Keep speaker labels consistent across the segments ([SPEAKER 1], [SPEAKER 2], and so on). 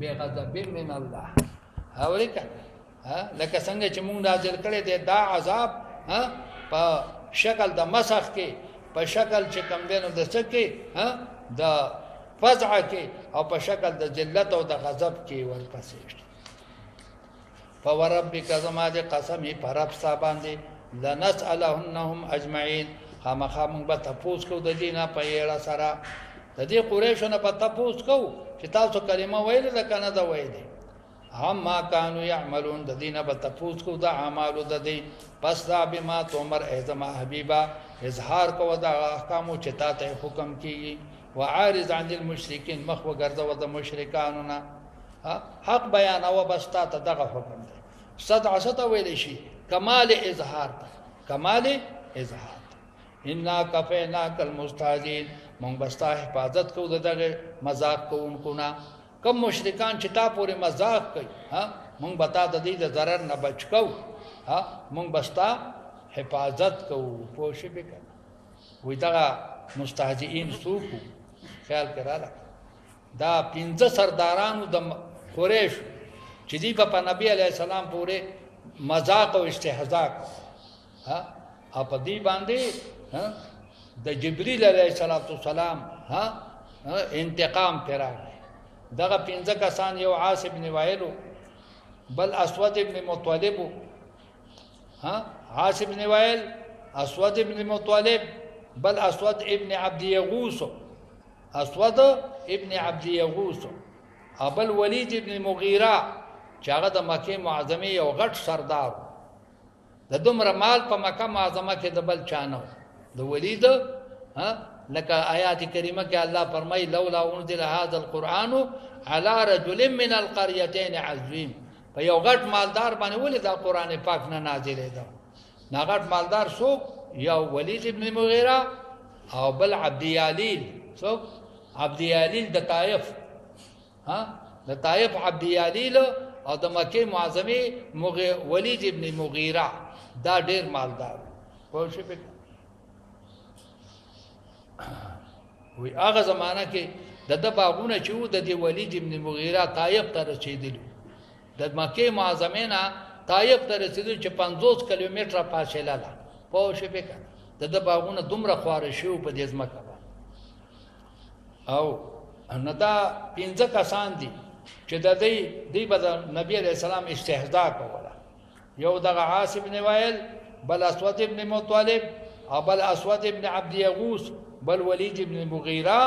[SPEAKER 1] بغضب من الله اورې کنه لکه څنګه چې موږ نازل کړی دی دا عذاب په شکل د مسخ کې په شکل چې کم دینو د څه کې د فزع کې او په شکل د ذلت او د غضب کې ورپسې فوربک زما دې قسمي پر رب صاحب باندې لنسألهم اجمعين خامخا موږ به تپوس کوو د دې نه په یړه سره د دې قریشو نه به تپوس کوو چې تاسو کلمه ویلې ده که نه ده ویلې عما كانوا يعملون د دې نه به تپوس کوو د اعمالو د دې پس دا بما تؤمر ای زما حبیبه اظهار کوه د احکامو چې تا ته حکم کیږي وعارض عن المشرکین مخ وګرځوه د مشرکانو نه حق بیانوه بس تا ته دغه حکم دی صدع ته ویلی شي کمال اظهار ته کمال اظهار انا کفیناک المستهزئین مونږ به ستا حفاظت کوو د دغه مذاق کوونکو نه کم مشرکان چې تا پورې مذاق کوي مونږ به تا د دې د ضرر نه بچ کوو مونږ به ستا حفاظت کوو پوه شوې که نه وایي دغه مستهزئین څوک وو خیال کې راغله دا 15 سردارانو د قریشو چې دوی به په نبي علیه السلام پورې مذاق او استهزاء کوو او په دې باندې د جبريل علیه السلام انتقام پراغی دغه 15 کسان یو عاص ابن وائل بل اسود ابن مطلب عاص ابن وائل اسود ابن مطلب بل اسود ابن عبد یغوس اسود ابن عبد یغوس ابل ولید ابن مغیره چې هغه د مکه معظمه یو غټ سردار د دومره مال په مکه معظمه کې د بل چانو د ولید لکه آیات کریمه کې الله فرمایي لولا انزل هذا القرآن على رجل من القريتين عظيم په یو غټ مالدار باندې ولې دا قرآن پاک نه نازلې ده نا غټ مالدار څوک یو ولید ابن مغیره او بل عبد یالیل څوک عبد یالیل د طائف د طائف عبد یالیل او د مکه معظمه ولید ابن مغیره دا ډیر مالدار پوه شئ وی هغه زمانہ کې د باغونه چې وو د ولید ابن مغیره طائف ته رسیدلو د مکه معظمه نه طائف ته رسیدل چې 50 کیلومتره فاصله ده پوه شئ د باغونه دومره خواره شو په دې ځمکه او ندا 15 کسان دي چې د دې په نبی علیہ السلام استهزاء کوله یو دغه عاص ابن وائل بل اسود ابن مطلب او بل اسود ابن عبد یغوس بل ولید ابن مغیره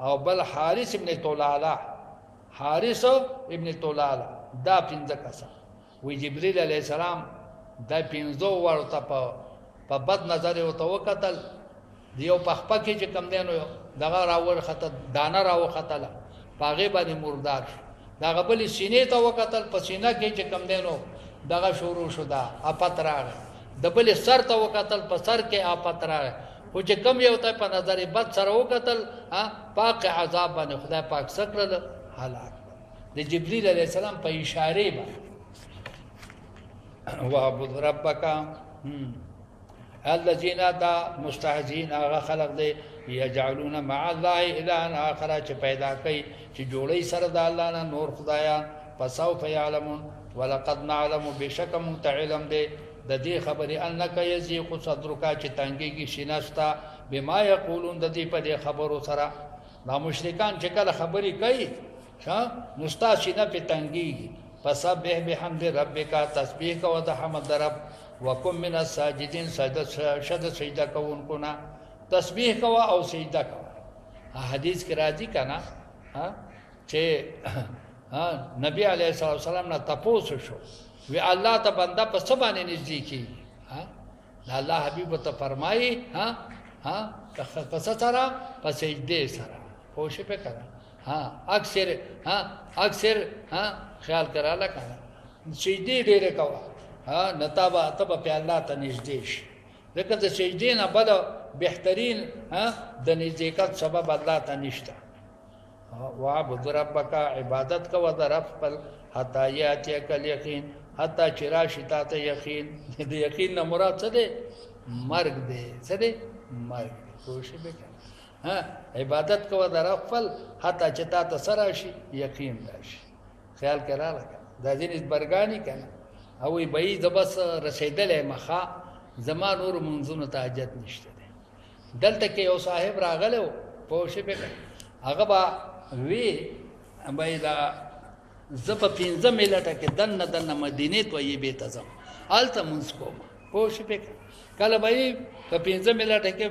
[SPEAKER 1] او بل حارث ابن طلاله حارث ابن طلاله دا 15 کسان وی جبريل علیہ السلام دا 15 ورته په بد نظر ورته وکتل دیو پخپه کې چې کم دینو دغه راور خطه دانه راو خطله پاغه باندې مردار دا غبل سینې ته وکتل په سینه کې چې کم دینو دغه شروع شو دا اپتراغ دبل سر ته وکتل په سر کې اپتراغ خو چې کم یو ته په نظر بد سره وکتل پاک عذاب باندې خدای پاک سکرل حالات د جبريل علیہ السلام په اشاره باندې وعبد ربک الذين دا مستهزئين هغه خلق دي يجعلون مع الله اله اخر چې پیدا کوي چې جوړي سره د الله نه نور خدایان فسوف يعلمون ولقد نعلم بشکم تعلم دي د دې خبرې انک یزیق صدرک چې تنګيږي شیناستا بما یقولون د دې په دې خبرو سره دا مشرکان چې کله خبرې کوي نستا شینه په تنګيږي فسبح بحمد ربک تسبیح کو د حمد رب وکم من الساجدین سجده کوونکو نه تسبیح کوا او سجده کوا حدیث کې راځي کنه چې نبی علیه السلام نه تاسو شو وی الله ته بنده په سبانه نږدې کی الله حبیب ته فرمایي پس سره په سجده سره خوشی په کړه اکثر خیال کراله کنه سجده ډېر کوا نتابه تبه په الله ته نږدې شي لکه د سجدې نه بل بهترین د نزدېکت سبب الله ته نشته وعبد ربک عبادت کو د رب پر حتا یاتی کل یقین حتا چې راشي تا ته یقین د یقین نه مراد څه دی مرګ دی څه دی مرګ کوشش وکړه عبادت کو د رب پر حتا چې تا ته سره شي یقین راشي خیال کرا لکه دا ځینې برګانی کنه او وی بې زبس رسیدلې مخه زما نور منځونو ته حاجت نشته ده دلته کې یو صاحب راغلو پوښې په هغه با وی بې دا زپ 15 ملټه کې دنه مدینه ته یې به تزم آلته منځ کوم پوښې په کله بې په 15 ملټه کې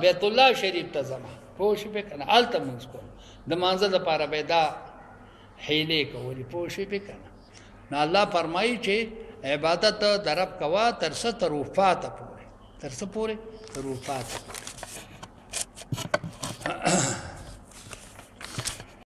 [SPEAKER 1] بیت الله شریف ته زم پوښې په کنه آلته منځ کوم د مانزه لپاره به دا حیله کولی پوښې په کنه نو الله فرمایي چې عبادت درب کوا تر څه تر وفات پورې تر څه پورې تر وفات